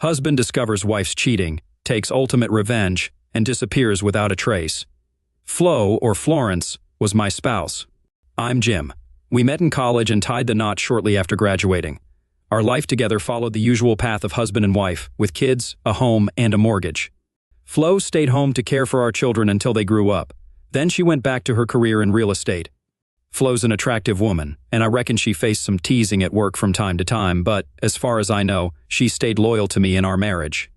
Husband discovers wife's cheating, takes ultimate revenge, and disappears without a trace. Flo, or Florence, was my spouse. I'm Jim. We met in college and tied the knot shortly after graduating. Our life together followed the usual path of husband and wife, with kids, a home, and a mortgage. Flo stayed home to care for our children until they grew up. Then she went back to her career in real estate. Flo's an attractive woman, and I reckon she faced some teasing at work from time to time, but, as far as I know, she stayed loyal to me in our marriage.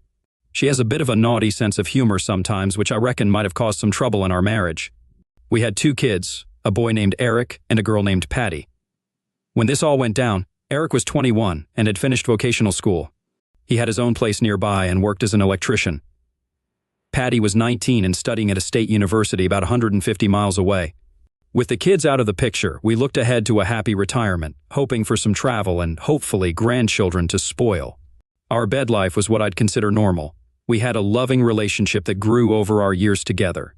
She has a bit of a naughty sense of humor sometimes, which I reckon might have caused some trouble in our marriage. We had 2 kids, a boy named Eric and a girl named Patty. When this all went down, Eric was 21 and had finished vocational school. He had his own place nearby and worked as an electrician. Patty was 19 and studying at a state university about 150 miles away. With the kids out of the picture, we looked ahead to a happy retirement, hoping for some travel and, hopefully, grandchildren to spoil. Our bed life was what I'd consider normal. We had a loving relationship that grew over our years together.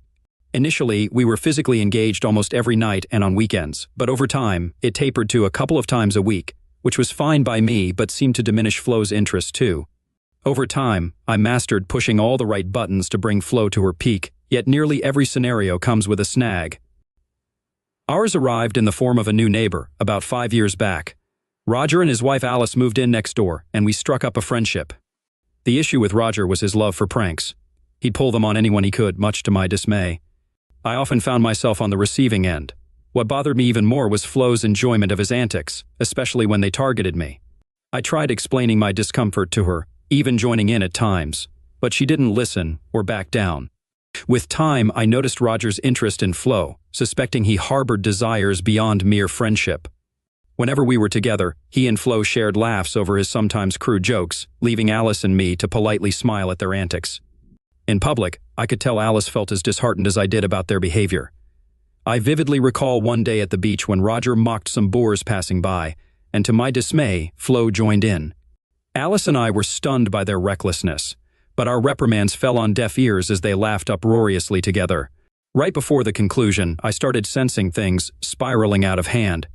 Initially, we were physically engaged almost every night and on weekends, but over time, it tapered to a couple of times a week, which was fine by me but seemed to diminish Flo's interest too. Over time, I mastered pushing all the right buttons to bring Flo to her peak, yet nearly every scenario comes with a snag. Ours arrived in the form of a new neighbor, about 5 years back. Roger and his wife Alice moved in next door, and we struck up a friendship. The issue with Roger was his love for pranks. He'd pull them on anyone he could, much to my dismay. I often found myself on the receiving end. What bothered me even more was Flo's enjoyment of his antics, especially when they targeted me. I tried explaining my discomfort to her, even joining in at times, but she didn't listen or back down. With time, I noticed Roger's interest in Flo, suspecting he harbored desires beyond mere friendship. Whenever we were together, he and Flo shared laughs over his sometimes crude jokes, leaving Alice and me to politely smile at their antics. In public, I could tell Alice felt as disheartened as I did about their behavior. I vividly recall one day at the beach when Roger mocked some boars passing by, and to my dismay, Flo joined in. Alice and I were stunned by their recklessness, but our reprimands fell on deaf ears as they laughed uproariously together. Right before the conclusion, I started sensing things spiraling out of hand.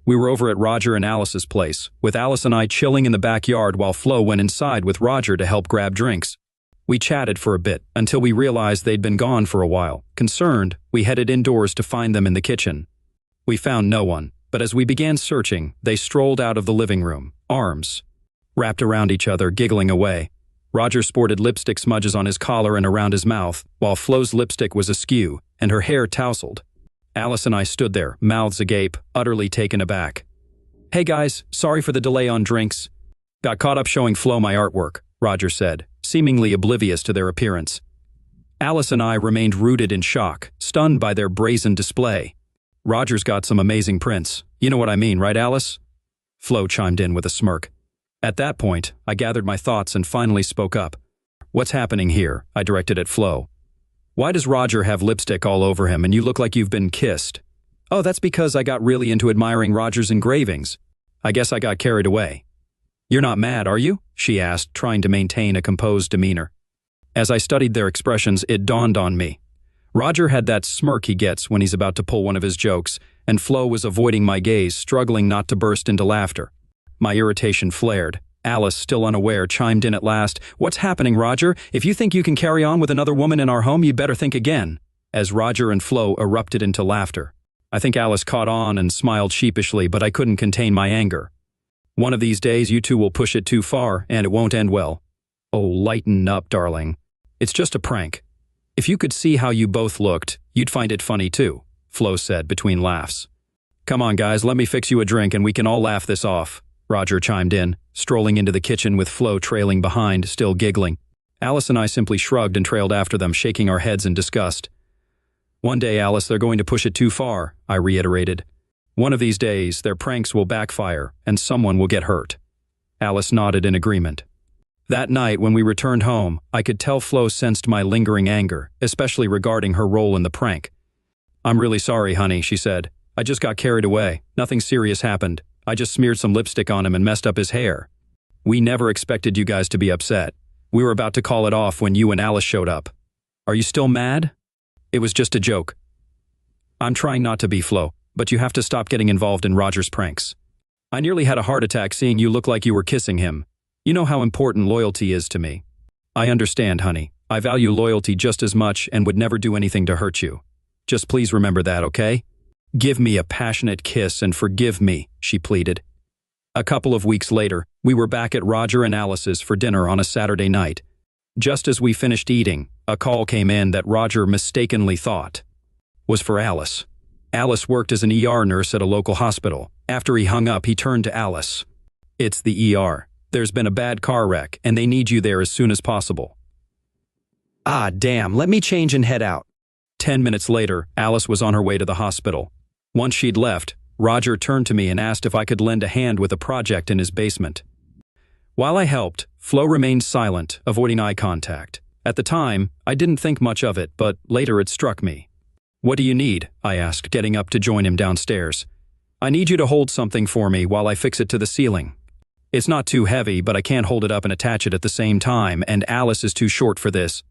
We were over at Roger and Alice's place, with Alice and I chilling in the backyard while Flo went inside with Roger to help grab drinks. We chatted for a bit until we realized they'd been gone for a while. Concerned, we headed indoors to find them in the kitchen. We found no one, but as we began searching, they strolled out of the living room, arms wrapped around each other, giggling away. Roger sported lipstick smudges on his collar and around his mouth, while Flo's lipstick was askew and her hair tousled. Alice and I stood there, mouths agape, utterly taken aback. "Hey guys, sorry for the delay on drinks. Got caught up showing Flo my artwork," Roger said, seemingly oblivious to their appearance. Alice and I remained rooted in shock, stunned by their brazen display. "Roger's got some amazing prints. You know what I mean, right, Alice?" Flo chimed in with a smirk. At that point, I gathered my thoughts and finally spoke up. "What's happening here?" I directed at Flo. "Why does Roger have lipstick all over him and you look like you've been kissed?" "Oh, that's because I got really into admiring Roger's engravings. I guess I got carried away." "You're not mad, are you?" she asked, trying to maintain a composed demeanor. As I studied their expressions, it dawned on me. Roger had that smirk he gets when he's about to pull one of his jokes, and Flo was avoiding my gaze, struggling not to burst into laughter. My irritation flared. Alice, still unaware, chimed in at last. "What's happening, Roger? If you think you can carry on with another woman in our home, you better think again." As Roger and Flo erupted into laughter. I think Alice caught on and smiled sheepishly, but I couldn't contain my anger. "One of these days, you two will push it too far, and it won't end well." "Oh, lighten up, darling. It's just a prank. If you could see how you both looked, you'd find it funny too," Flo said between laughs. "Come on, guys, let me fix you a drink and we can all laugh this off," Roger chimed in, strolling into the kitchen with Flo trailing behind, still giggling. Alice and I simply shrugged and trailed after them, shaking our heads in disgust. "One day, Alice, they're going to push it too far," I reiterated. "One of these days, their pranks will backfire and someone will get hurt." Alice nodded in agreement. That night, when we returned home, I could tell Flo sensed my lingering anger, especially regarding her role in the prank. "I'm really sorry, honey," she said. "I just got carried away. Nothing serious happened. I just smeared some lipstick on him and messed up his hair. We never expected you guys to be upset. We were about to call it off when you and Alice showed up. Are you still mad?" "It was just a joke." "I'm trying not to be, Flo, but you have to stop getting involved in Roger's pranks. I nearly had a heart attack seeing you look like you were kissing him. You know how important loyalty is to me. I understand, honey. I value loyalty just as much and would never do anything to hurt you. Just please remember that, okay? Give me a passionate kiss and forgive me, she pleaded. A couple of weeks later, we were back at Roger and Alice's for dinner on a Saturday night. Just as we finished eating, a call came in that Roger mistakenly thought was for Alice. Alice worked as an ER nurse at a local hospital. After he hung up, he turned to Alice. It's the ER. There's been a bad car wreck, and they need you there as soon as possible. Ah, damn, let me change and head out. 10 minutes later, Alice was on her way to the hospital. Once she'd left, Roger turned to me and asked if I could lend a hand with a project in his basement. While I helped, Flo remained silent, avoiding eye contact. At the time, I didn't think much of it, but later it struck me. What do you need? I asked, getting up to join him downstairs. I need you to hold something for me while I fix it to the ceiling. It's not too heavy, but I can't hold it up and attach it at the same time, and Alice is too short for this.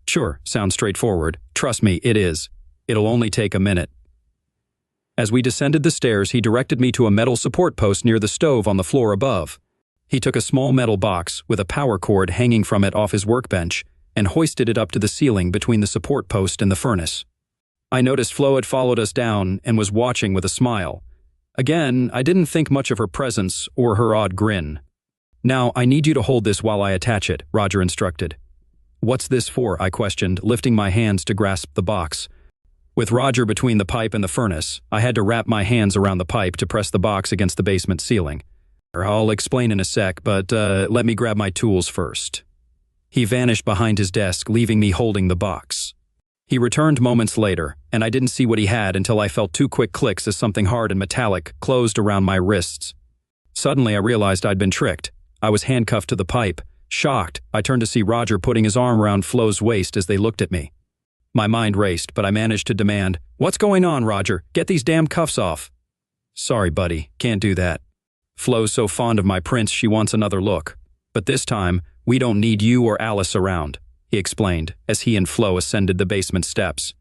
Sure, sounds straightforward. Trust me, it is. It'll only take a minute. As we descended the stairs, he directed me to a metal support post near the stove on the floor above. He took a small metal box with a power cord hanging from it off his workbench and hoisted it up to the ceiling between the support post and the furnace. I noticed Flo had followed us down and was watching with a smile. Again, I didn't think much of her presence or her odd grin. Now, I need you to hold this while I attach it, Roger instructed. What's this for? I questioned, lifting my hands to grasp the box. With Roger between the pipe and the furnace, I had to wrap my hands around the pipe to press the box against the basement ceiling. I'll explain in a sec, but let me grab my tools first. He vanished behind his desk, leaving me holding the box. He returned moments later, and I didn't see what he had until I felt two quick clicks as something hard and metallic closed around my wrists. Suddenly, I realized I'd been tricked. I was handcuffed to the pipe. Shocked, I turned to see Roger putting his arm around Flo's waist as they looked at me. My mind raced, but I managed to demand, "What's going on, Roger? Get these damn cuffs off." "Sorry, buddy, can't do that. Flo's so fond of my prince she wants another look. But this time, we don't need you or Alice around," he explained as he and Flo ascended the basement steps.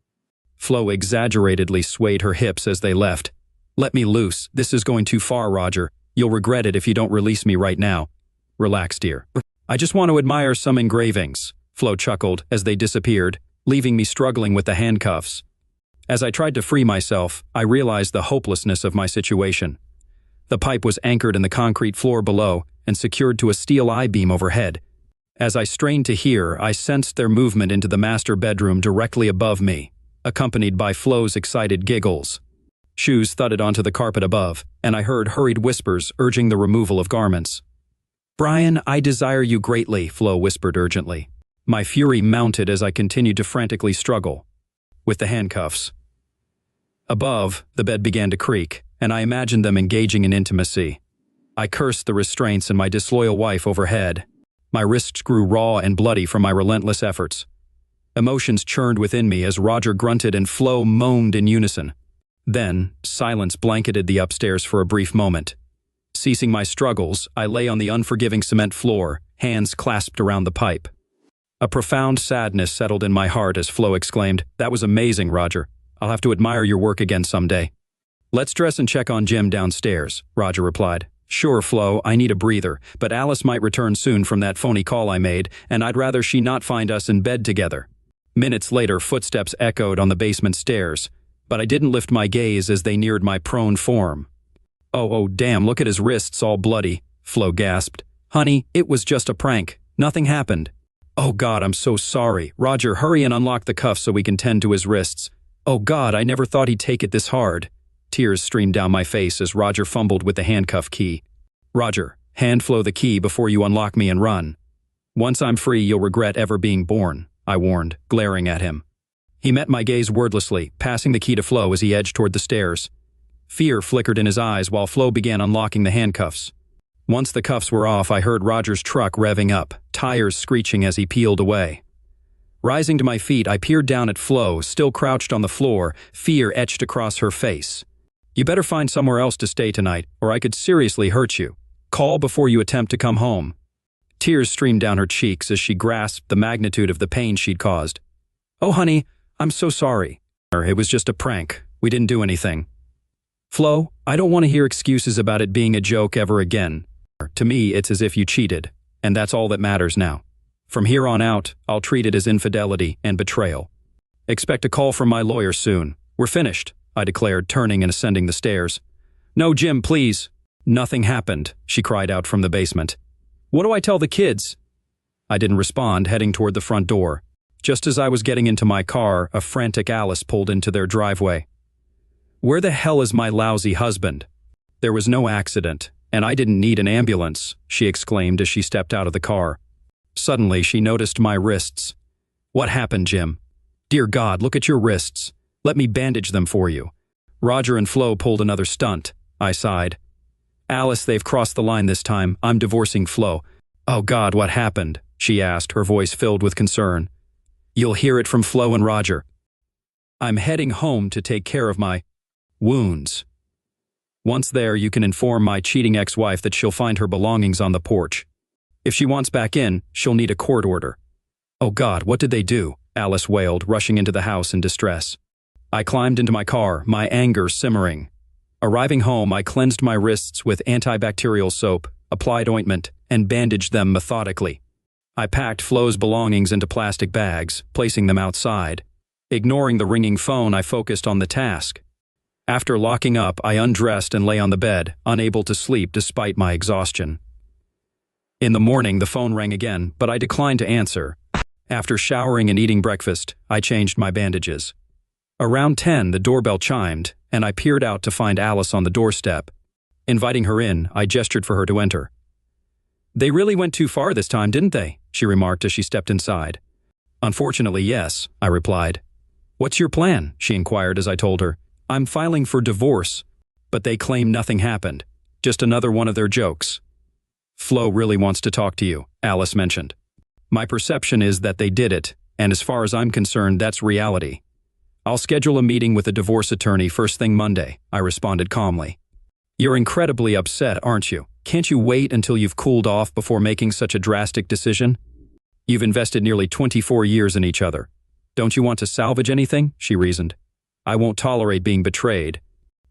Flo exaggeratedly swayed her hips as they left. "Let me loose. This is going too far, Roger. You'll regret it if you don't release me right now." "Relax, dear. I just want to admire some engravings," Flo chuckled as they disappeared, leaving me struggling with the handcuffs. As I tried to free myself, I realized the hopelessness of my situation. The pipe was anchored in the concrete floor below and secured to a steel I-beam overhead. As I strained to hear, I sensed their movement into the master bedroom directly above me, accompanied by Flo's excited giggles. Shoes thudded onto the carpet above, and I heard hurried whispers urging the removal of garments. "Brian, I desire you greatly," Flo whispered urgently. My fury mounted as I continued to frantically struggle with the handcuffs. Above, the bed began to creak, and I imagined them engaging in intimacy. I cursed the restraints and my disloyal wife overhead. My wrists grew raw and bloody from my relentless efforts. Emotions churned within me as Roger grunted and Flo moaned in unison. Then, silence blanketed the upstairs for a brief moment. Ceasing my struggles, I lay on the unforgiving cement floor, hands clasped around the pipe. A profound sadness settled in my heart as Flo exclaimed, "That was amazing, Roger. I'll have to admire your work again someday." "Let's dress and check on Jim downstairs," Roger replied. "Sure, Flo, I need a breather, but Alice might return soon from that phony call I made, and I'd rather she not find us in bed together." Minutes later, footsteps echoed on the basement stairs, but I didn't lift my gaze as they neared my prone form. Oh, damn, look at his wrists all bloody," Flo gasped. "Honey, it was just a prank. Nothing happened." "Oh God, I'm so sorry. Roger, hurry and unlock the cuffs so we can tend to his wrists. Oh God, I never thought he'd take it this hard." Tears streamed down my face as Roger fumbled with the handcuff key. "Roger, hand Flo the key before you unlock me and run. Once I'm free, you'll regret ever being born," I warned, glaring at him. He met my gaze wordlessly, passing the key to Flo as he edged toward the stairs. Fear flickered in his eyes while Flo began unlocking the handcuffs. Once the cuffs were off, I heard Roger's truck revving up, tires screeching as he peeled away. Rising to my feet, I peered down at Flo, still crouched on the floor, fear etched across her face. "You better find somewhere else to stay tonight, or I could seriously hurt you. Call before you attempt to come home." Tears streamed down her cheeks as she grasped the magnitude of the pain she'd caused. "Oh, honey, I'm so sorry. It was just a prank. We didn't do anything." "Flo, I don't want to hear excuses about it being a joke ever again. To me, it's as if you cheated, and that's all that matters now. From here on out, I'll treat it as infidelity and betrayal. Expect a call from my lawyer soon. We're finished, I declared, turning and ascending the stairs. No, Jim, please. Nothing happened, she cried out from the basement. What do I tell the kids? I didn't respond, heading toward the front door. Just as I was getting into my car, a frantic Alice pulled into their driveway. Where the hell is my lousy husband? There was no accident, and I didn't need an ambulance, she exclaimed as she stepped out of the car. Suddenly, she noticed my wrists. What happened, Jim? Dear God, look at your wrists. Let me bandage them for you. Roger and Flo pulled another stunt, I sighed. Alice, they've crossed the line this time. I'm divorcing Flo. Oh God, what happened? She asked, her voice filled with concern. You'll hear it from Flo and Roger. I'm heading home to take care of my wounds. Once there, you can inform my cheating ex-wife that she'll find her belongings on the porch. If she wants back in, she'll need a court order. Oh God, what did they do? Alice wailed, rushing into the house in distress. I climbed into my car, my anger simmering. Arriving home, I cleansed my wrists with antibacterial soap, applied ointment, and bandaged them methodically. I packed Flo's belongings into plastic bags, placing them outside. Ignoring the ringing phone, I focused on the task. After locking up, I undressed and lay on the bed, unable to sleep despite my exhaustion. In the morning, the phone rang again, but I declined to answer. After showering and eating breakfast, I changed my bandages. Around 10, the doorbell chimed, and I peered out to find Alice on the doorstep. Inviting her in, I gestured for her to enter. They really went too far this time, didn't they? She remarked as she stepped inside. Unfortunately, yes, I replied. What's your plan? She inquired as I told her. I'm filing for divorce, but they claim nothing happened. Just another one of their jokes. Flo really wants to talk to you, Alice mentioned. My perception is that they did it, and as far as I'm concerned, that's reality. I'll schedule a meeting with a divorce attorney first thing Monday, I responded calmly. You're incredibly upset, aren't you? Can't you wait until you've cooled off before making such a drastic decision? You've invested nearly 24 years in each other. Don't you want to salvage anything? She reasoned. I won't tolerate being betrayed.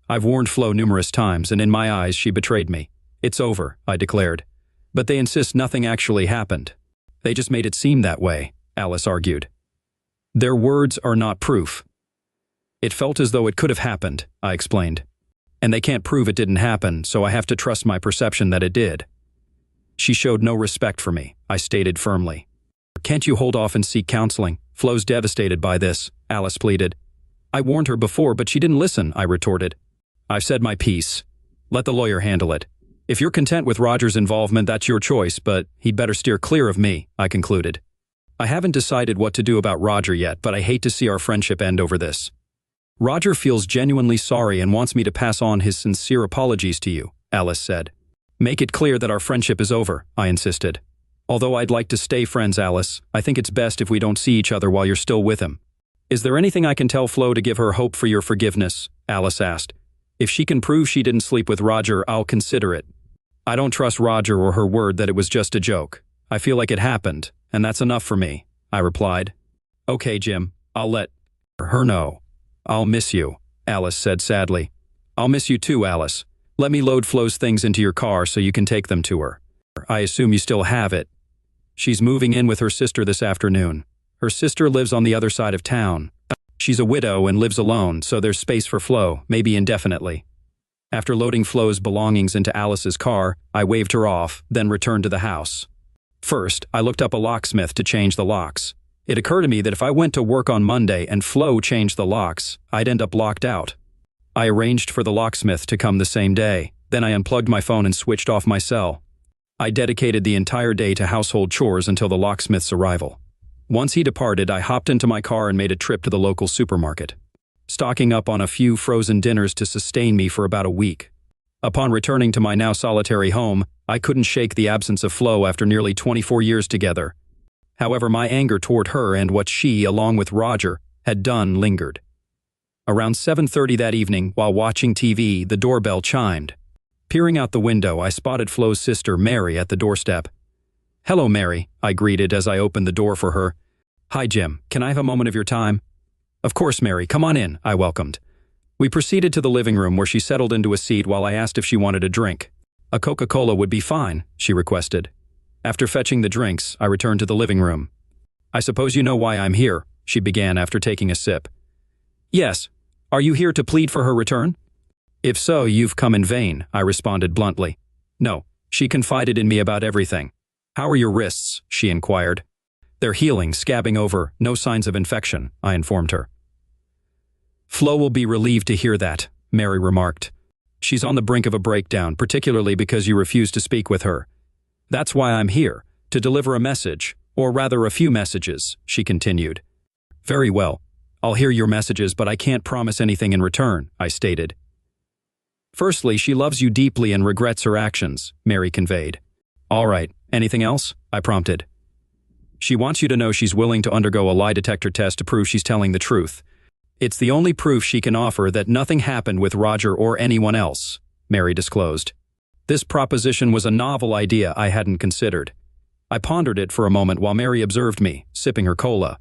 I've warned Flo numerous times, and in my eyes, she betrayed me. It's over, I declared. But they insist nothing actually happened. They just made it seem that way, Alice argued. Their words are not proof. It felt as though it could have happened, I explained. And they can't prove it didn't happen, so I have to trust my perception that it did. She showed no respect for me, I stated firmly. Can't you hold off and seek counseling? Flo's devastated by this, Alice pleaded. I warned her before, but she didn't listen, I retorted. I've said my piece. Let the lawyer handle it. If you're content with Roger's involvement, that's your choice, but he'd better steer clear of me, I concluded. I haven't decided what to do about Roger yet, but I hate to see our friendship end over this. Roger feels genuinely sorry and wants me to pass on his sincere apologies to you, Alice said. Make it clear that our friendship is over, I insisted. Although I'd like to stay friends, Alice, I think it's best if we don't see each other while you're still with him. Is there anything I can tell Flo to give her hope for your forgiveness? Alice asked. If she can prove she didn't sleep with Roger, I'll consider it. I don't trust Roger or her word that it was just a joke. I feel like it happened, and that's enough for me, I replied. Okay, Jim, I'll let her know. I'll miss you, Alice said sadly. I'll miss you too, Alice. Let me load Flo's things into your car so you can take them to her. I assume you still have it. She's moving in with her sister this afternoon. Her sister lives on the other side of town. She's a widow and lives alone, so there's space for Flo, maybe indefinitely. After loading Flo's belongings into Alice's car, I waved her off, then returned to the house. First, I looked up a locksmith to change the locks. It occurred to me that if I went to work on Monday and Flo changed the locks, I'd end up locked out. I arranged for the locksmith to come the same day. Then I unplugged my phone and switched off my cell. I dedicated the entire day to household chores until the locksmith's arrival. Once he departed, I hopped into my car and made a trip to the local supermarket, stocking up on a few frozen dinners to sustain me for about a week. Upon returning to my now solitary home, I couldn't shake the absence of Flo after nearly 24 years together. However, my anger toward her and what she, along with Roger, had done lingered. Around 7:30 that evening, while watching TV, the doorbell chimed. Peering out the window, I spotted Flo's sister, Mary, at the doorstep. Hello, Mary, I greeted as I opened the door for her. Hi, Jim. Can I have a moment of your time? Of course, Mary. Come on in, I welcomed. We proceeded to the living room where she settled into a seat while I asked if she wanted a drink. A Coca-Cola would be fine, she requested. After fetching the drinks, I returned to the living room. "I suppose you know why I'm here," she began after taking a sip. "Yes. Are you here to plead for her return?" "If so, you've come in vain," I responded bluntly. "No, she confided in me about everything." "How are your wrists?" she inquired. "They're healing, scabbing over, no signs of infection," I informed her. "Flo will be relieved to hear that," Mary remarked. "She's on the brink of a breakdown, particularly because you refuse to speak with her. That's why I'm here, to deliver a message, or rather a few messages," she continued. "Very well. I'll hear your messages, but I can't promise anything in return," I stated. "Firstly, she loves you deeply and regrets her actions," Mary conveyed. "All right. Anything else?" I prompted. "She wants you to know she's willing to undergo a lie detector test to prove she's telling the truth. It's the only proof she can offer that nothing happened with Roger or anyone else," Mary disclosed. This proposition was a novel idea I hadn't considered. I pondered it for a moment while Mary observed me, sipping her cola.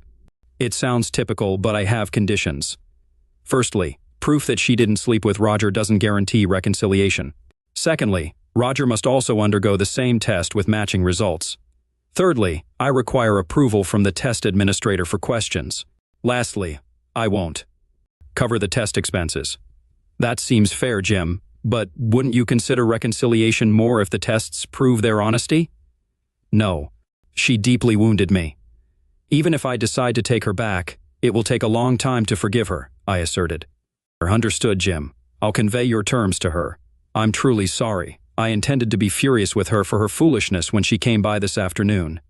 "It sounds typical, but I have conditions. Firstly, proof that she didn't sleep with Roger doesn't guarantee reconciliation. Secondly, Roger must also undergo the same test with matching results. Thirdly, I require approval from the test administrator for questions. Lastly, I won't cover the test expenses." "That seems fair, Jim, but wouldn't you consider reconciliation more if the tests prove their honesty?" "No. She deeply wounded me. Even if I decide to take her back, it will take a long time to forgive her," I asserted. "Understood, Jim. I'll convey your terms to her. I'm truly sorry. I intended to be furious with her for her foolishness when she came by this afternoon.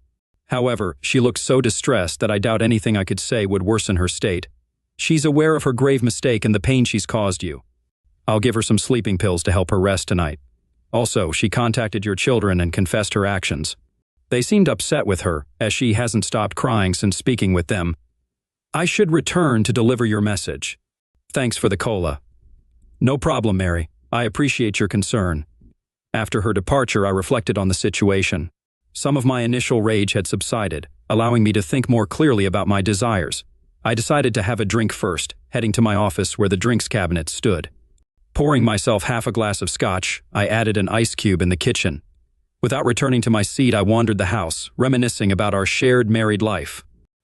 However, she looked so distressed that I doubt anything I could say would worsen her state. She's aware of her grave mistake and the pain she's caused you. I'll give her some sleeping pills to help her rest tonight. Also, she contacted your children and confessed her actions. They seemed upset with her, as she hasn't stopped crying since speaking with them. I should return to deliver your message. Thanks for the cola." "No problem, Mary. I appreciate your concern." After her departure, I reflected on the situation. Some of my initial rage had subsided, allowing me to think more clearly about my desires. I decided to have a drink first, heading to my office where the drinks cabinet stood. Pouring myself half a glass of scotch, I added an ice cube in the kitchen. Without returning to my seat, I wandered the house, reminiscing about our shared married life.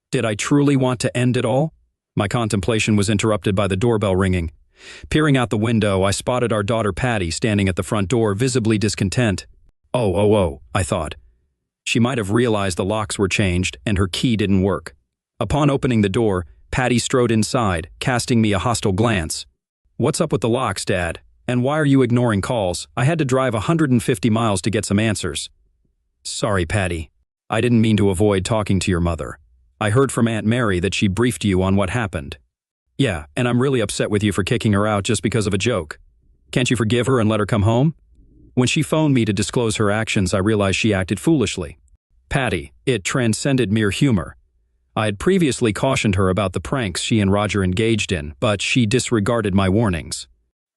Did I truly want to end it all? My contemplation was interrupted by the doorbell ringing. Peering out the window, I spotted our daughter Patty standing at the front door, visibly discontent. Oh, I thought. She might have realized the locks were changed and her key didn't work. Upon opening the door, Patty strode inside, casting me a hostile glance. "What's up with the locks, Dad? And why are you ignoring calls? I had to drive 150 miles to get some answers." "Sorry, Patty. I didn't mean to avoid talking to your mother. I heard from Aunt Mary that she briefed you on what happened." "Yeah, and I'm really upset with you for kicking her out just because of a joke. Can't you forgive her and let her come home?" When she phoned me to disclose her actions, I realized she acted foolishly. Patty, it transcended mere humor. I had previously cautioned her about the pranks she and Roger engaged in, but she disregarded my warnings.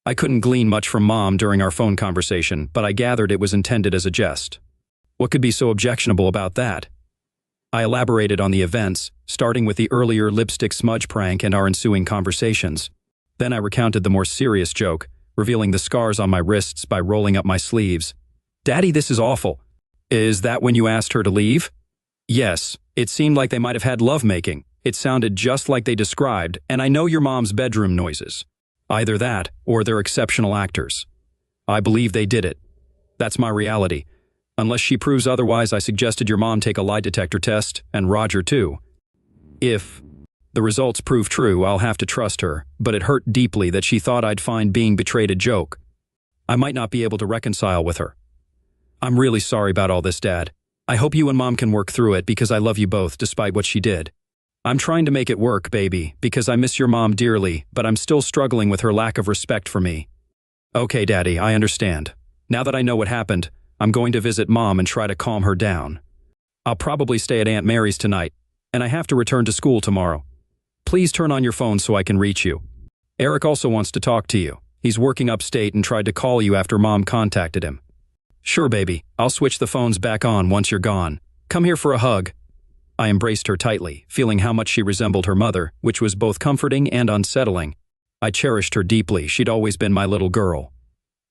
I couldn't glean much from Mom during our phone conversation, but I gathered it was intended as a jest. What could be so objectionable about that? I elaborated on the events, starting with the earlier lipstick smudge prank and our ensuing conversations. Then I recounted the more serious joke, revealing the scars on my wrists by rolling up my sleeves. "Daddy, this is awful." "Is that when you asked her to leave?" "Yes, it seemed like they might have had lovemaking. It sounded just like they described, and I know your mom's bedroom noises. Either that, or they're exceptional actors. I believe they did it. That's my reality. Unless she proves otherwise, I suggested your mom take a lie detector test, and Roger too. If the results prove true, I'll have to trust her, but it hurt deeply that she thought I'd find being betrayed a joke. I might not be able to reconcile with her. I'm really sorry about all this, Dad. I hope you and Mom can work through it because I love you both despite what she did. I'm trying to make it work, baby, because I miss your mom dearly, but I'm still struggling with her lack of respect for me." "Okay, Daddy, I understand. Now that I know what happened, I'm going to visit Mom and try to calm her down. I'll probably stay at Aunt Mary's tonight, and I have to return to school tomorrow. Please turn on your phone so I can reach you. Eric also wants to talk to you. He's working upstate and tried to call you after Mom contacted him." "Sure, baby. I'll switch the phones back on once you're gone. Come here for a hug." I embraced her tightly, feeling how much she resembled her mother, which was both comforting and unsettling. I cherished her deeply. She'd always been my little girl.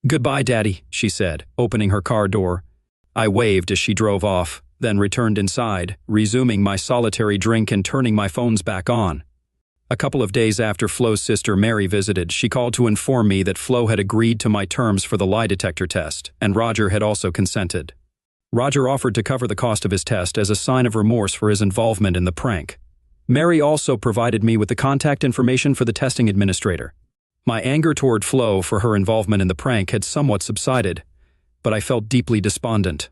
"Goodbye, Daddy," she said, opening her car door. I waved as she drove off, then returned inside, resuming my solitary drink and turning my phones back on. A couple of days after Flo's sister Mary visited, she called to inform me that Flo had agreed to my terms for the lie detector test, and Roger had also consented. Roger offered to cover the cost of his test as a sign of remorse for his involvement in the prank. Mary also provided me with the contact information for the testing administrator. My anger toward Flo for her involvement in the prank had somewhat subsided, but I felt deeply despondent.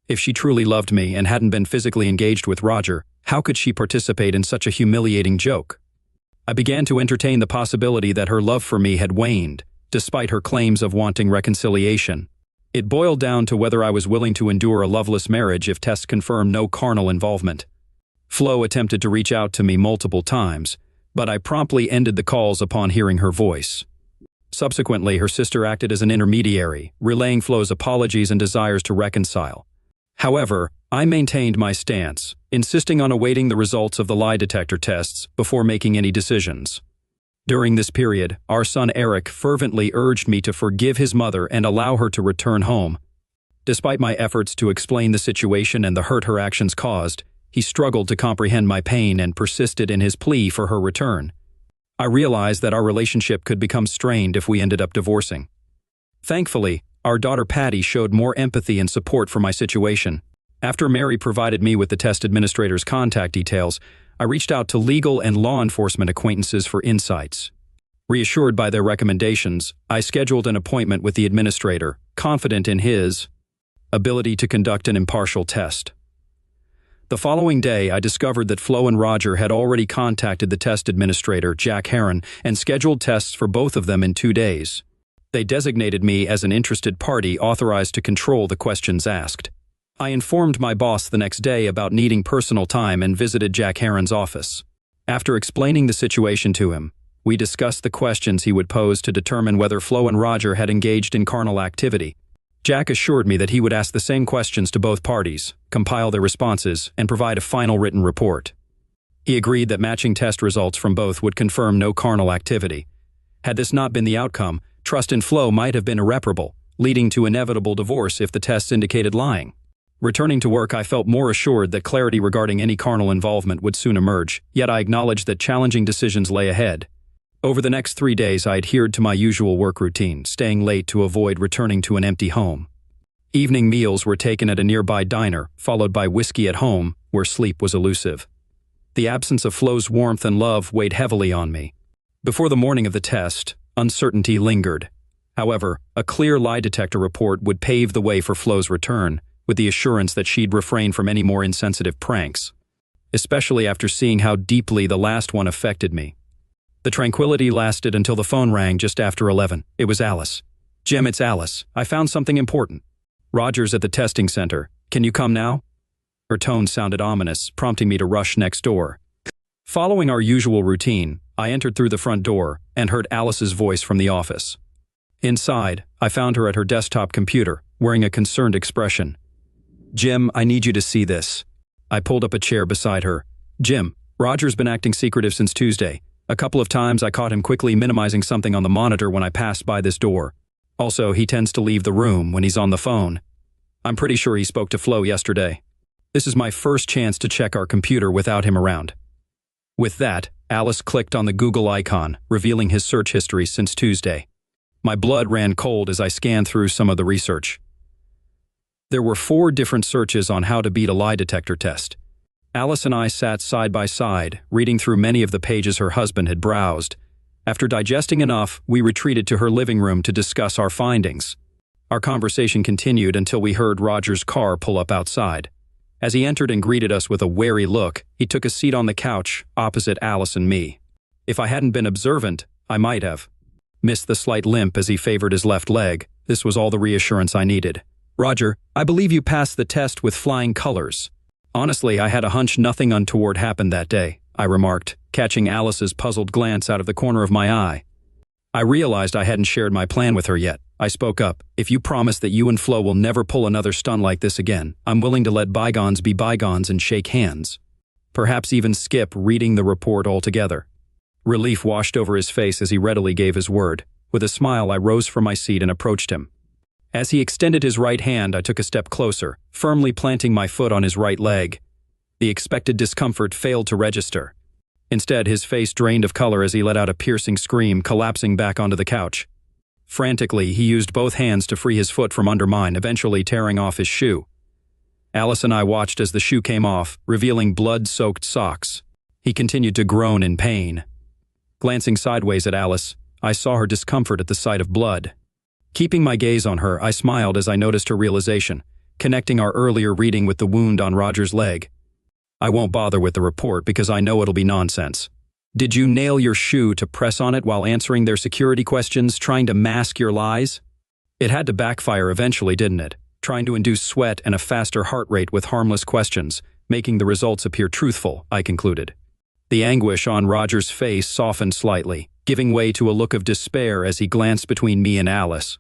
If she truly loved me and hadn't been physically engaged with Roger, how could she participate in such a humiliating joke? I began to entertain the possibility that her love for me had waned, despite her claims of wanting reconciliation. It boiled down to whether I was willing to endure a loveless marriage if tests confirmed no carnal involvement. Flo attempted to reach out to me multiple times, but I promptly ended the calls upon hearing her voice. Subsequently, her sister acted as an intermediary, relaying Flo's apologies and desires to reconcile. However, I maintained my stance, insisting on awaiting the results of the lie detector tests before making any decisions. During this period, our son Eric fervently urged me to forgive his mother and allow her to return home. Despite my efforts to explain the situation and the hurt her actions caused, he struggled to comprehend my pain and persisted in his plea for her return. I realized that our relationship could become strained if we ended up divorcing. Thankfully, our daughter Patty showed more empathy and support for my situation. After Mary provided me with the test administrator's contact details, I reached out to legal and law enforcement acquaintances for insights. Reassured by their recommendations, I scheduled an appointment with the administrator, confident in his ability to conduct an impartial test. The following day, I discovered that Flo and Roger had already contacted the test administrator, Jack Heron, and scheduled tests for both of them in 2 days. They designated me as an interested party authorized to control the questions asked. I informed my boss the next day about needing personal time and visited Jack Heron's office. After explaining the situation to him, we discussed the questions he would pose to determine whether Flo and Roger had engaged in carnal activity. Jack assured me that he would ask the same questions to both parties, compile their responses, and provide a final written report. He agreed that matching test results from both would confirm no carnal activity. Had this not been the outcome, trust in Flo might have been irreparable, leading to inevitable divorce if the tests indicated lying. Returning to work, I felt more assured that clarity regarding any carnal involvement would soon emerge, yet I acknowledged that challenging decisions lay ahead. Over the next 3 days, I adhered to my usual work routine, staying late to avoid returning to an empty home. Evening meals were taken at a nearby diner, followed by whiskey at home, where sleep was elusive. The absence of Flo's warmth and love weighed heavily on me. Before the morning of the test, uncertainty lingered. However, a clear lie detector report would pave the way for Flo's return, with the assurance that she'd refrain from any more insensitive pranks, especially after seeing how deeply the last one affected me. The tranquility lasted until the phone rang just after 11. It was Alice. "Jim, it's Alice. I found something important. Roger's at the testing center. Can you come now?" Her tone sounded ominous, prompting me to rush next door. Following our usual routine, I entered through the front door and heard Alice's voice from the office. Inside, I found her at her desktop computer, wearing a concerned expression. "Jim, I need you to see this." I pulled up a chair beside her. "Jim, Roger's been acting secretive since Tuesday. A couple of times I caught him quickly minimizing something on the monitor when I passed by this door. Also, he tends to leave the room when he's on the phone. I'm pretty sure he spoke to Flo yesterday. This is my first chance to check our computer without him around." With that, Alice clicked on the Google icon, revealing his search history since Tuesday. My blood ran cold as I scanned through some of the research. There were 4 different searches on how to beat a lie detector test. Alice and I sat side by side, reading through many of the pages her husband had browsed. After digesting enough, we retreated to her living room to discuss our findings. Our conversation continued until we heard Roger's car pull up outside. As he entered and greeted us with a wary look, he took a seat on the couch opposite Alice and me. If I hadn't been observant, I might have missed the slight limp as he favored his left leg. This was all the reassurance I needed. "Roger, I believe you passed the test with flying colors." "Honestly, I had a hunch nothing untoward happened that day," I remarked, catching Alice's puzzled glance out of the corner of my eye. I realized I hadn't shared my plan with her yet. I spoke up. "If you promise that you and Flo will never pull another stunt like this again, I'm willing to let bygones be bygones and shake hands. Perhaps even skip reading the report altogether." Relief washed over his face as he readily gave his word. With a smile, I rose from my seat and approached him. As he extended his right hand, I took a step closer, firmly planting my foot on his right leg. The expected discomfort failed to register. Instead, his face drained of color as he let out a piercing scream, collapsing back onto the couch. Frantically, he used both hands to free his foot from under mine, eventually tearing off his shoe. Alice and I watched as the shoe came off, revealing blood-soaked socks. He continued to groan in pain. Glancing sideways at Alice, I saw her discomfort at the sight of blood. Keeping my gaze on her, I smiled as I noticed her realization, connecting our earlier reading with the wound on Roger's leg. I won't bother with the report because I know it'll be nonsense. Did you nail your shoe to press on it while answering their security questions, trying to mask your lies? It had to backfire eventually, didn't it? Trying to induce sweat and a faster heart rate with harmless questions, making the results appear truthful, I concluded. The anguish on Roger's face softened slightly, giving way to a look of despair as he glanced between me and Alice.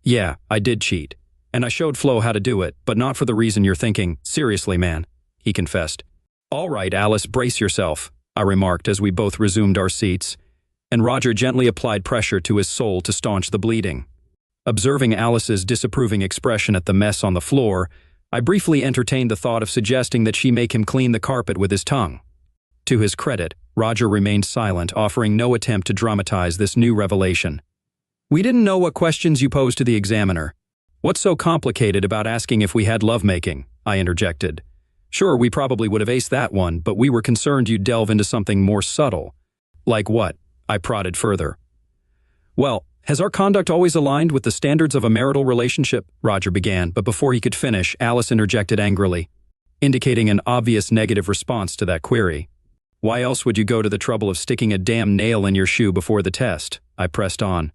Yeah, I did cheat. And I showed Flo how to do it, but not for the reason you're thinking. Seriously, man, he confessed. All right, Alice, brace yourself, I remarked as we both resumed our seats, and Roger gently applied pressure to his soul to staunch the bleeding. Observing Alice's disapproving expression at the mess on the floor, I briefly entertained the thought of suggesting that she make him clean the carpet with his tongue. To his credit, Roger remained silent, offering no attempt to dramatize this new revelation. We didn't know what questions you posed to the examiner. What's so complicated about asking if we had lovemaking? I interjected. Sure, we probably would have aced that one, but we were concerned you'd delve into something more subtle. Like what? I prodded further. Well, has our conduct always aligned with the standards of a marital relationship? Roger began, but before he could finish, Alice interjected angrily, indicating an obvious negative response to that query. Why else would you go to the trouble of sticking a damn nail in your shoe before the test? I pressed on.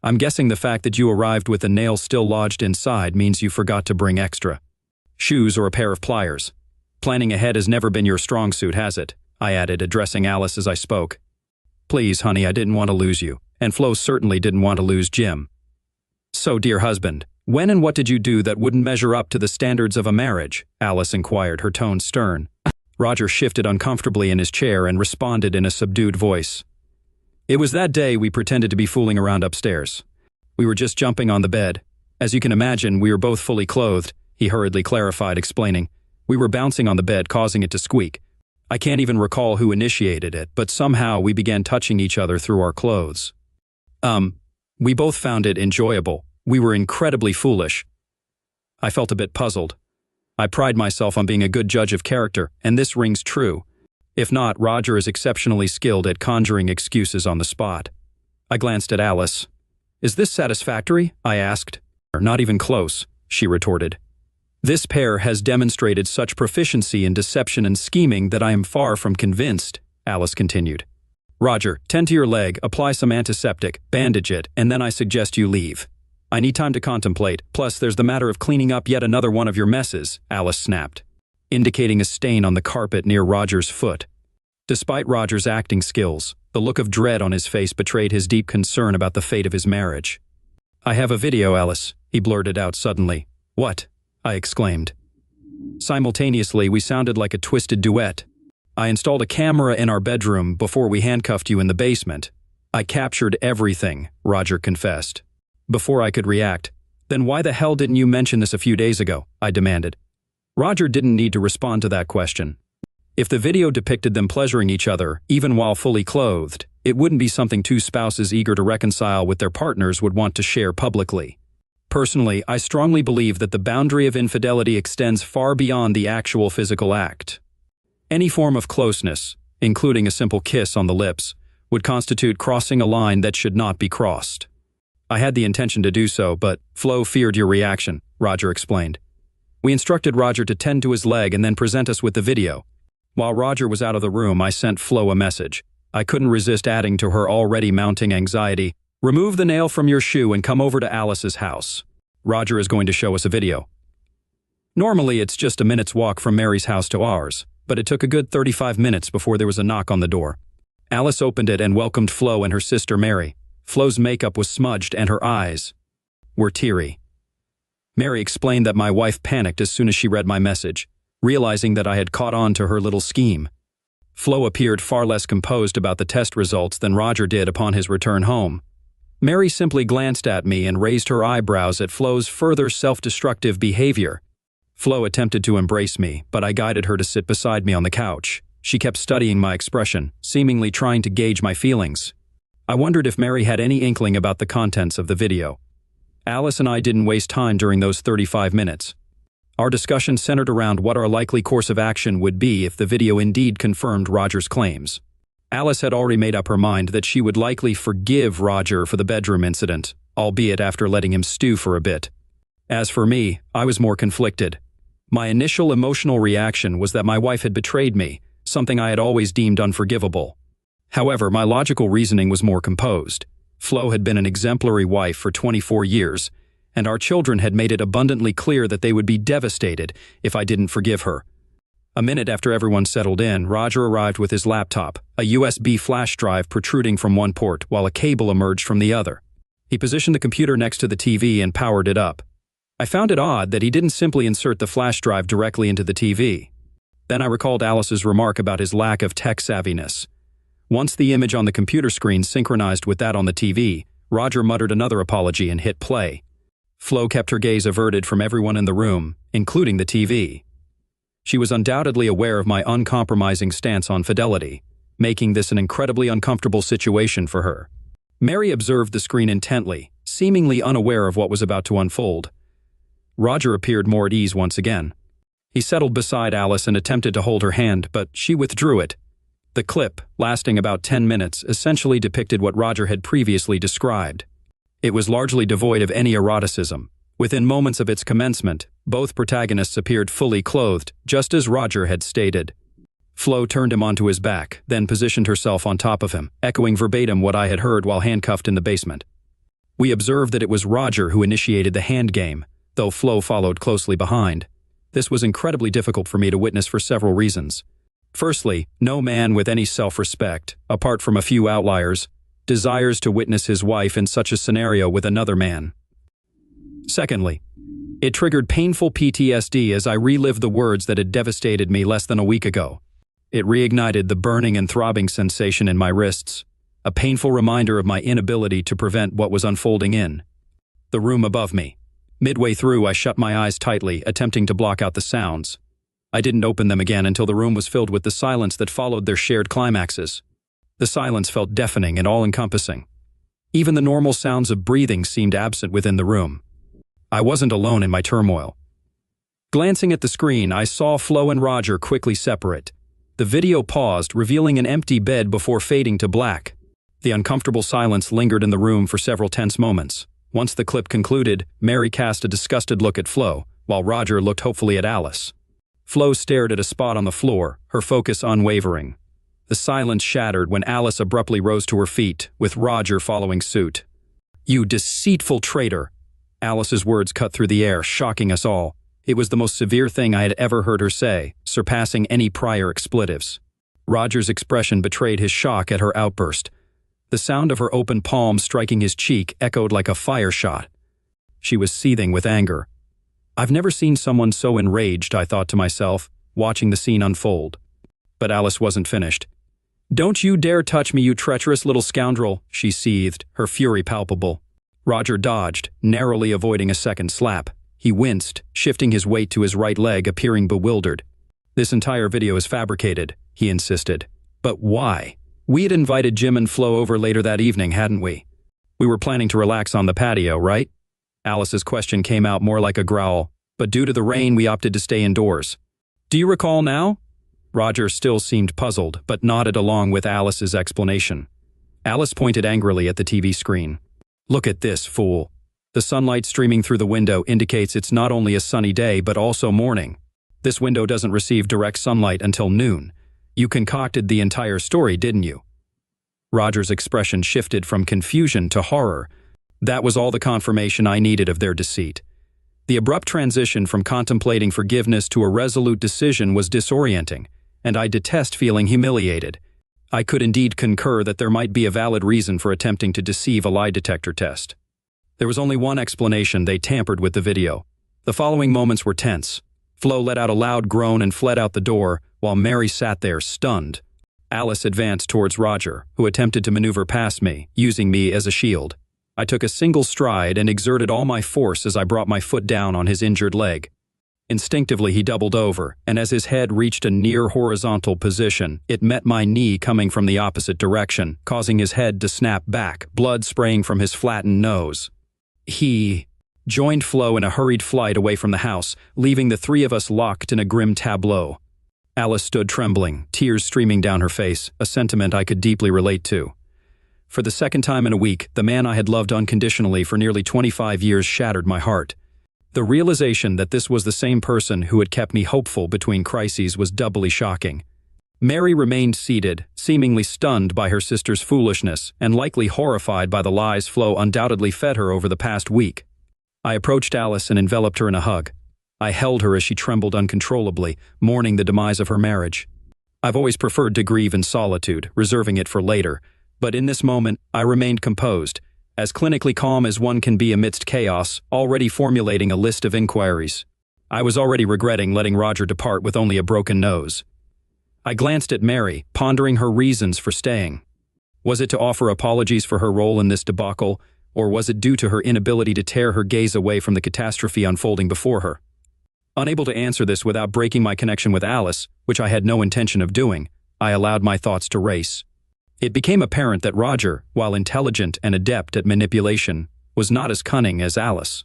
I'm guessing the fact that you arrived with the nail still lodged inside means you forgot to bring extra shoes or a pair of pliers. Planning ahead has never been your strong suit, has it? I added, addressing Alice as I spoke. Please, honey, I didn't want to lose you, and Flo certainly didn't want to lose Jim. So, dear husband, when and what did you do that wouldn't measure up to the standards of a marriage? Alice inquired, her tone stern. Roger shifted uncomfortably in his chair and responded in a subdued voice. It was that day we pretended to be fooling around upstairs. We were just jumping on the bed. As you can imagine, we were both fully clothed, he hurriedly clarified, explaining. We were bouncing on the bed, causing it to squeak. I can't even recall who initiated it, but somehow we began touching each other through our clothes. We both found it enjoyable. We were incredibly foolish. I felt a bit puzzled. I pride myself on being a good judge of character, and this rings true. If not, Roger is exceptionally skilled at conjuring excuses on the spot. I glanced at Alice. Is this satisfactory? I asked. Not even close, she retorted. This pair has demonstrated such proficiency in deception and scheming that I am far from convinced, Alice continued. Roger, tend to your leg, apply some antiseptic, bandage it, and then I suggest you leave. I need time to contemplate, plus there's the matter of cleaning up yet another one of your messes, Alice snapped, indicating a stain on the carpet near Roger's foot. Despite Roger's acting skills, the look of dread on his face betrayed his deep concern about the fate of his marriage. I have a video, Alice, he blurted out suddenly. What? I exclaimed. Simultaneously, we sounded like a twisted duet. I installed a camera in our bedroom before we handcuffed you in the basement. I captured everything, Roger confessed. Before I could react, then why the hell didn't you mention this a few days ago? I demanded. Roger didn't need to respond to that question. If the video depicted them pleasuring each other, even while fully clothed, it wouldn't be something two spouses eager to reconcile with their partners would want to share publicly. Personally, I strongly believe that the boundary of infidelity extends far beyond the actual physical act. Any form of closeness, including a simple kiss on the lips, would constitute crossing a line that should not be crossed. I had the intention to do so, but Flo feared your reaction, Roger explained. We instructed Roger to tend to his leg and then present us with the video. While Roger was out of the room, I sent Flo a message. I couldn't resist adding to her already mounting anxiety. Remove the nail from your shoe and come over to Alice's house. Roger is going to show us a video. Normally, it's just a minute's walk from Mary's house to ours, but it took a good 35 minutes before there was a knock on the door. Alice opened it and welcomed Flo and her sister Mary. Flo's makeup was smudged and her eyes were teary. Mary explained that my wife panicked as soon as she read my message, realizing that I had caught on to her little scheme. Flo appeared far less composed about the test results than Roger did upon his return home. Mary simply glanced at me and raised her eyebrows at Flo's further self-destructive behavior. Flo attempted to embrace me, but I guided her to sit beside me on the couch. She kept studying my expression, seemingly trying to gauge my feelings. I wondered if Mary had any inkling about the contents of the video. Alice and I didn't waste time during those 35 minutes. Our discussion centered around what our likely course of action would be if the video indeed confirmed Roger's claims. Alice had already made up her mind that she would likely forgive Roger for the bedroom incident, albeit after letting him stew for a bit. As for me, I was more conflicted. My initial emotional reaction was that my wife had betrayed me, something I had always deemed unforgivable. However, my logical reasoning was more composed. Flo had been an exemplary wife for 24 years, and our children had made it abundantly clear that they would be devastated if I didn't forgive her. A minute after everyone settled in, Roger arrived with his laptop, a USB flash drive protruding from one port while a cable emerged from the other. He positioned the computer next to the TV and powered it up. I found it odd that he didn't simply insert the flash drive directly into the TV. Then I recalled Alice's remark about his lack of tech savviness. Once the image on the computer screen synchronized with that on the TV, Roger muttered another apology and hit play. Flo kept her gaze averted from everyone in the room, including the TV. She was undoubtedly aware of my uncompromising stance on fidelity, making this an incredibly uncomfortable situation for her. Mary observed the screen intently, seemingly unaware of what was about to unfold. Roger appeared more at ease once again. He settled beside Alice and attempted to hold her hand, but she withdrew it. The clip, lasting about 10 minutes, essentially depicted what Roger had previously described. It was largely devoid of any eroticism. Within moments of its commencement, both protagonists appeared fully clothed, just as Roger had stated. Flo turned him onto his back, then positioned herself on top of him, echoing verbatim what I had heard while handcuffed in the basement. We observed that it was Roger who initiated the hand game, though Flo followed closely behind. This was incredibly difficult for me to witness for several reasons. Firstly, no man with any self-respect, apart from a few outliers, desires to witness his wife in such a scenario with another man. Secondly, it triggered painful PTSD as I relived the words that had devastated me less than a week ago. It reignited the burning and throbbing sensation in my wrists, a painful reminder of my inability to prevent what was unfolding in the room above me. Midway through, I shut my eyes tightly, attempting to block out the sounds. I didn't open them again until the room was filled with the silence that followed their shared climaxes. The silence felt deafening and all-encompassing. Even the normal sounds of breathing seemed absent within the room. I wasn't alone in my turmoil. Glancing at the screen, I saw Flo and Roger quickly separate. The video paused, revealing an empty bed before fading to black. The uncomfortable silence lingered in the room for several tense moments. Once the clip concluded, Mary cast a disgusted look at Flo, while Roger looked hopefully at Alice. Flo stared at a spot on the floor, her focus unwavering. The silence shattered when Alice abruptly rose to her feet, with Roger following suit. "You deceitful traitor!" Alice's words cut through the air, shocking us all. It was the most severe thing I had ever heard her say, surpassing any prior expletives. Roger's expression betrayed his shock at her outburst. The sound of her open palm striking his cheek echoed like a fire shot. She was seething with anger. I've never seen someone so enraged, I thought to myself, watching the scene unfold. But Alice wasn't finished. "Don't you dare touch me, you treacherous little scoundrel," she seethed, her fury palpable. Roger dodged, narrowly avoiding a second slap. He winced, shifting his weight to his right leg, appearing bewildered. "This entire video is fabricated," he insisted. "But why? We had invited Jim and Flo over later that evening, hadn't we? We were planning to relax on the patio, right?" Alice's question came out more like a growl, but due to the rain we opted to stay indoors. "Do you recall now?" Roger still seemed puzzled, but nodded along with Alice's explanation. Alice pointed angrily at the TV screen. "Look at this, fool. The sunlight streaming through the window indicates it's not only a sunny day but also morning. This window doesn't receive direct sunlight until noon. You concocted the entire story, didn't you?" Roger's expression shifted from confusion to horror. That was all the confirmation I needed of their deceit. The abrupt transition from contemplating forgiveness to a resolute decision was disorienting, and I detest feeling humiliated. I could indeed concur that there might be a valid reason for attempting to deceive a lie detector test. There was only one explanation: they tampered with the video. The following moments were tense. Flo let out a loud groan and fled out the door, while Mary sat there, stunned. Alice advanced towards Roger, who attempted to maneuver past me, using me as a shield. I took a single stride and exerted all my force as I brought my foot down on his injured leg. Instinctively, he doubled over, and as his head reached a near-horizontal position, it met my knee coming from the opposite direction, causing his head to snap back, blood spraying from his flattened nose. He joined Flo in a hurried flight away from the house, leaving the three of us locked in a grim tableau. Alice stood trembling, tears streaming down her face, a sentiment I could deeply relate to. For the second time in a week, the man I had loved unconditionally for nearly 25 years shattered my heart. The realization that this was the same person who had kept me hopeful between crises was doubly shocking. Mary remained seated, seemingly stunned by her sister's foolishness and likely horrified by the lies Flo undoubtedly fed her over the past week. I approached Alice and enveloped her in a hug. I held her as she trembled uncontrollably, mourning the demise of her marriage. I've always preferred to grieve in solitude, reserving it for later, but in this moment, I remained composed, as clinically calm as one can be amidst chaos, already formulating a list of inquiries. I was already regretting letting Roger depart with only a broken nose. I glanced at Mary, pondering her reasons for staying. Was it to offer apologies for her role in this debacle, or was it due to her inability to tear her gaze away from the catastrophe unfolding before her? Unable to answer this without breaking my connection with Alice, which I had no intention of doing, I allowed my thoughts to race. It became apparent that Roger, while intelligent and adept at manipulation, was not as cunning as Alice.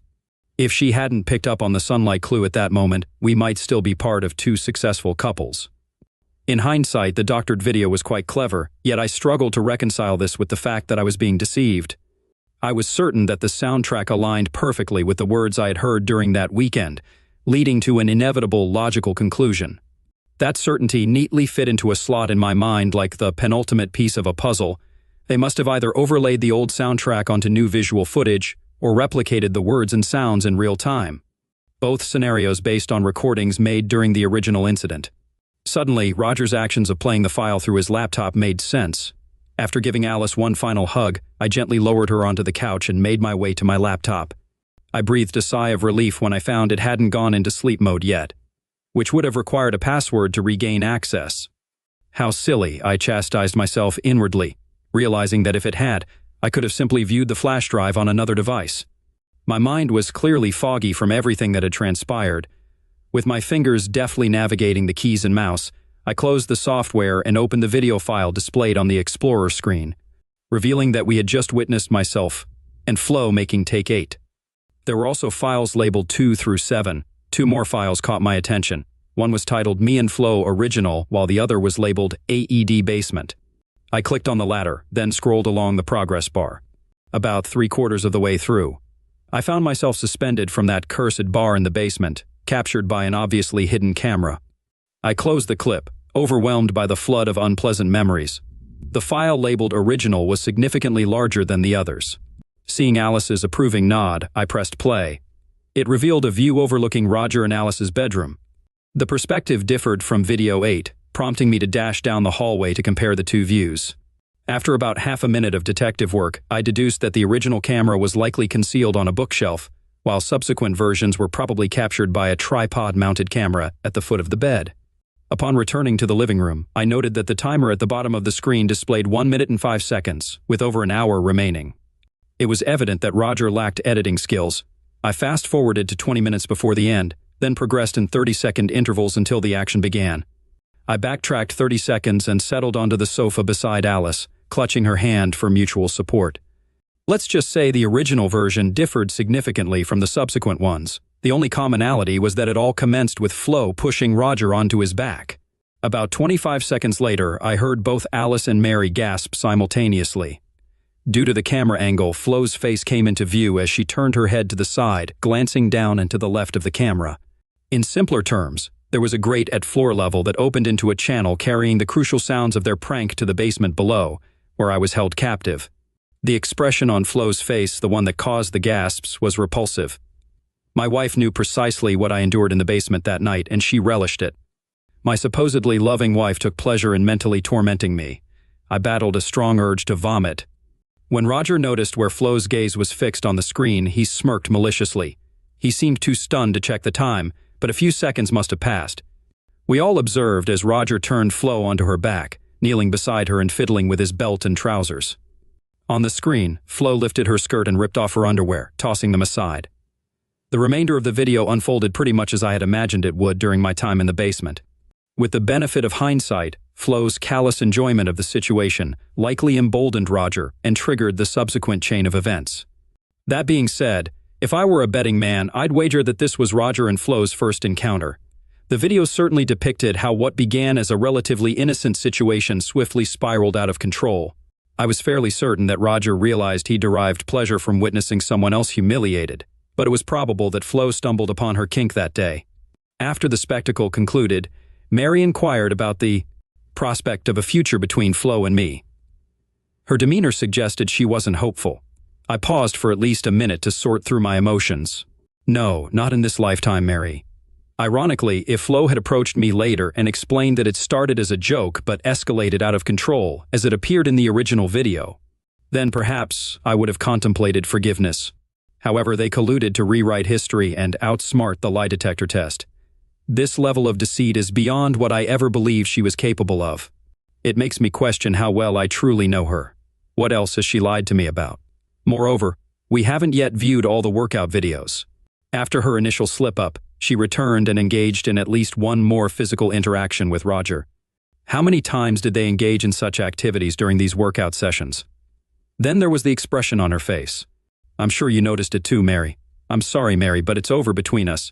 If she hadn't picked up on the sunlight clue at that moment, we might still be part of two successful couples. In hindsight, the doctored video was quite clever, yet I struggled to reconcile this with the fact that I was being deceived. I was certain that the soundtrack aligned perfectly with the words I had heard during that weekend, leading to an inevitable logical conclusion. That certainty neatly fit into a slot in my mind like the penultimate piece of a puzzle. They must have either overlaid the old soundtrack onto new visual footage or replicated the words and sounds in real time. Both scenarios based on recordings made during the original incident. Suddenly, Roger's actions of playing the file through his laptop made sense. After giving Alice one final hug, I gently lowered her onto the couch and made my way to my laptop. I breathed a sigh of relief when I found it hadn't gone into sleep mode yet, which would have required a password to regain access. How silly, I chastised myself inwardly, realizing that if it had, I could have simply viewed the flash drive on another device. My mind was clearly foggy from everything that had transpired. With my fingers deftly navigating the keys and mouse, I closed the software and opened the video file displayed on the Explorer screen, revealing that we had just witnessed myself and Flo making take 8. There were also files labeled 2 through 7. Two more files caught my attention. One was titled Me and Flo Original, while the other was labeled AED Basement. I clicked on the latter, then scrolled along the progress bar. About 3/4 of the way through, I found myself suspended from that cursed bar in the basement, captured by an obviously hidden camera. I closed the clip, overwhelmed by the flood of unpleasant memories. The file labeled Original was significantly larger than the others. Seeing Alice's approving nod, I pressed play. It revealed a view overlooking Roger and Alice's bedroom. The perspective differed from video 8, prompting me to dash down the hallway to compare the two views. After about half a minute of detective work, I deduced that the original camera was likely concealed on a bookshelf, while subsequent versions were probably captured by a tripod-mounted camera at the foot of the bed. Upon returning to the living room, I noted that the timer at the bottom of the screen displayed 1 minute and 5 seconds, with over an hour remaining. It was evident that Roger lacked editing skills. I fast-forwarded to 20 minutes before the end, then progressed in 30-second intervals until the action began. I backtracked 30 seconds and settled onto the sofa beside Alice, clutching her hand for mutual support. Let's just say the original version differed significantly from the subsequent ones. The only commonality was that it all commenced with Flo pushing Roger onto his back. About 25 seconds later, I heard both Alice and Mary gasp simultaneously. Due to the camera angle, Flo's face came into view as she turned her head to the side, glancing down and to the left of the camera. In simpler terms, there was a grate at floor level that opened into a channel carrying the crucial sounds of their prank to the basement below, where I was held captive. The expression on Flo's face, the one that caused the gasps, was repulsive. My wife knew precisely what I endured in the basement that night, and she relished it. My supposedly loving wife took pleasure in mentally tormenting me. I battled a strong urge to vomit. When Roger noticed where Flo's gaze was fixed on the screen, he smirked maliciously. He seemed too stunned to check the time, but a few seconds must have passed. We all observed as Roger turned Flo onto her back, kneeling beside her and fiddling with his belt and trousers. On the screen, Flo lifted her skirt and ripped off her underwear, tossing them aside. The remainder of the video unfolded pretty much as I had imagined it would during my time in the basement. With the benefit of hindsight, Flo's callous enjoyment of the situation likely emboldened Roger and triggered the subsequent chain of events. That being said, if I were a betting man, I'd wager that this was Roger and Flo's first encounter. The video certainly depicted how what began as a relatively innocent situation swiftly spiraled out of control. I was fairly certain that Roger realized he derived pleasure from witnessing someone else humiliated, but it was probable that Flo stumbled upon her kink that day. After the spectacle concluded, Mary inquired about the prospect of a future between Flo and me. Her demeanor suggested she wasn't hopeful. I paused for at least a minute to sort through my emotions. No, not in this lifetime, Mary. Ironically, if Flo had approached me later and explained that it started as a joke but escalated out of control as it appeared in the original video, then perhaps I would have contemplated forgiveness. However, they colluded to rewrite history and outsmart the lie detector test. This level of deceit is beyond what I ever believed she was capable of. It makes me question how well I truly know her. What else has she lied to me about? Moreover, we haven't yet viewed all the workout videos. After her initial slip-up, she returned and engaged in at least one more physical interaction with Roger. How many times did they engage in such activities during these workout sessions? Then there was the expression on her face. I'm sure you noticed it too, Mary. I'm sorry, Mary, but it's over between us.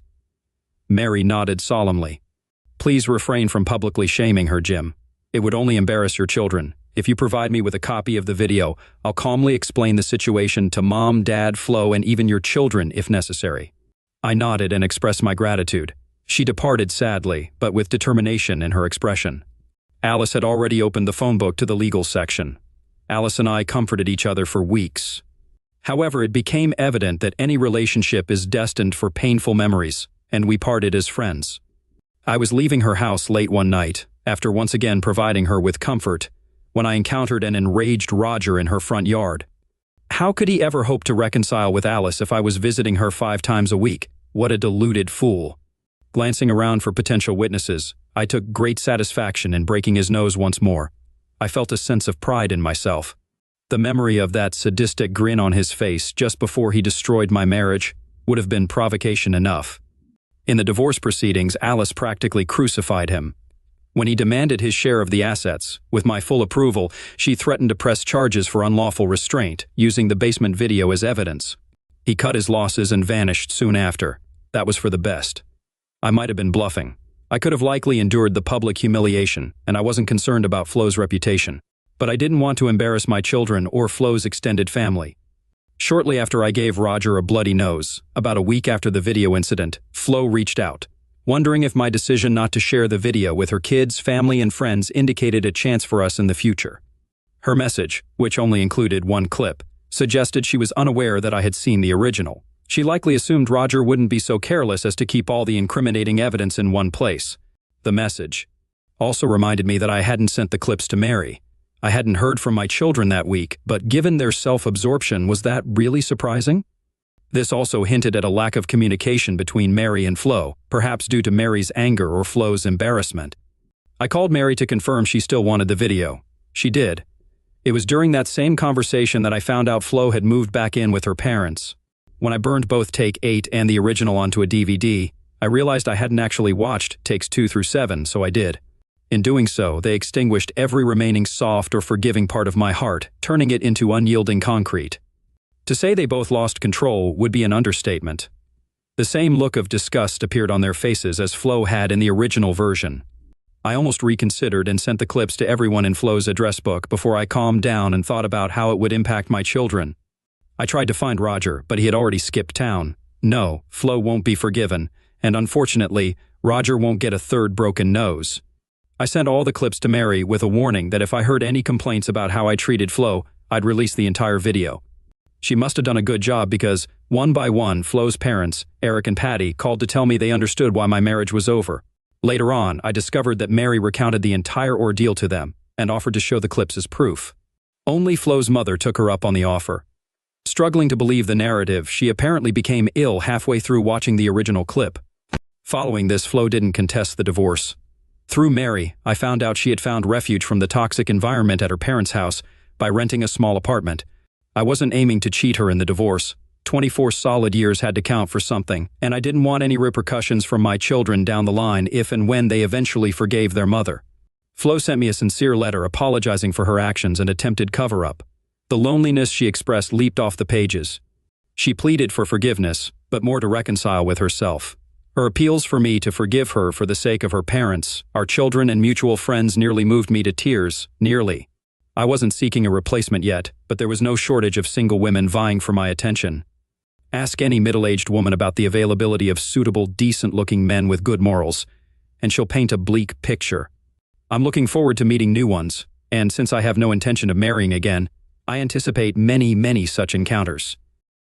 Mary nodded solemnly. Please refrain from publicly shaming her, Jim. It would only embarrass your children. If you provide me with a copy of the video, I'll calmly explain the situation to Mom, Dad, Flo, and even your children if necessary. I nodded and expressed my gratitude. She departed sadly, but with determination in her expression. Alice had already opened the phone book to the legal section. Alice and I comforted each other for weeks. However, it became evident that any relationship is destined for painful memories, and we parted as friends. I was leaving her house late one night, after once again providing her with comfort, when I encountered an enraged Roger in her front yard. How could he ever hope to reconcile with Alice if I was visiting her 5 times a week? What a deluded fool. Glancing around for potential witnesses, I took great satisfaction in breaking his nose once more. I felt a sense of pride in myself. The memory of that sadistic grin on his face just before he destroyed my marriage would have been provocation enough. In the divorce proceedings, Alice practically crucified him. When he demanded his share of the assets, with my full approval, she threatened to press charges for unlawful restraint, using the basement video as evidence. He cut his losses and vanished soon after. That was for the best. I might have been bluffing. I could have likely endured the public humiliation, and I wasn't concerned about Flo's reputation. But I didn't want to embarrass my children or Flo's extended family. Shortly after I gave Roger a bloody nose, about a week after the video incident, Flo reached out, wondering if my decision not to share the video with her kids, family, and friends indicated a chance for us in the future. Her message, which only included one clip, suggested she was unaware that I had seen the original. She likely assumed Roger wouldn't be so careless as to keep all the incriminating evidence in one place. The message also reminded me that I hadn't sent the clips to Mary. I hadn't heard from my children that week, but given their self-absorption, was that really surprising? This also hinted at a lack of communication between Mary and Flo, perhaps due to Mary's anger or Flo's embarrassment. I called Mary to confirm she still wanted the video. She did. It was during that same conversation that I found out Flo had moved back in with her parents. When I burned both Take 8 and the original onto a DVD, I realized I hadn't actually watched Takes 2 through 7, so I did. In doing so, they extinguished every remaining soft or forgiving part of my heart, turning it into unyielding concrete. To say they both lost control would be an understatement. The same look of disgust appeared on their faces as Flo had in the original version. I almost reconsidered and sent the clips to everyone in Flo's address book before I calmed down and thought about how it would impact my children. I tried to find Roger, but he had already skipped town. No, Flo won't be forgiven, and unfortunately, Roger won't get a third broken nose. I sent all the clips to Mary with a warning that if I heard any complaints about how I treated Flo, I'd release the entire video. She must have done a good job because, one by one, Flo's parents, Eric and Patty, called to tell me they understood why my marriage was over. Later on, I discovered that Mary recounted the entire ordeal to them and offered to show the clips as proof. Only Flo's mother took her up on the offer. Struggling to believe the narrative, she apparently became ill halfway through watching the original clip. Following this, Flo didn't contest the divorce. Through Mary, I found out she had found refuge from the toxic environment at her parents' house by renting a small apartment, I wasn't aiming to cheat her in the divorce. 24 solid years had to count for something, and I didn't want any repercussions from my children down the line if and when they eventually forgave their mother. Flo sent me a sincere letter apologizing for her actions and attempted cover-up. The loneliness she expressed leaped off the pages. She pleaded for forgiveness, but more to reconcile with herself. Her appeals for me to forgive her for the sake of her parents, our children, and mutual friends nearly moved me to tears, nearly. I wasn't seeking a replacement yet, but there was no shortage of single women vying for my attention. Ask any middle-aged woman about the availability of suitable, decent-looking men with good morals, and she'll paint a bleak picture. I'm looking forward to meeting new ones, and since I have no intention of marrying again, I anticipate many, many such encounters.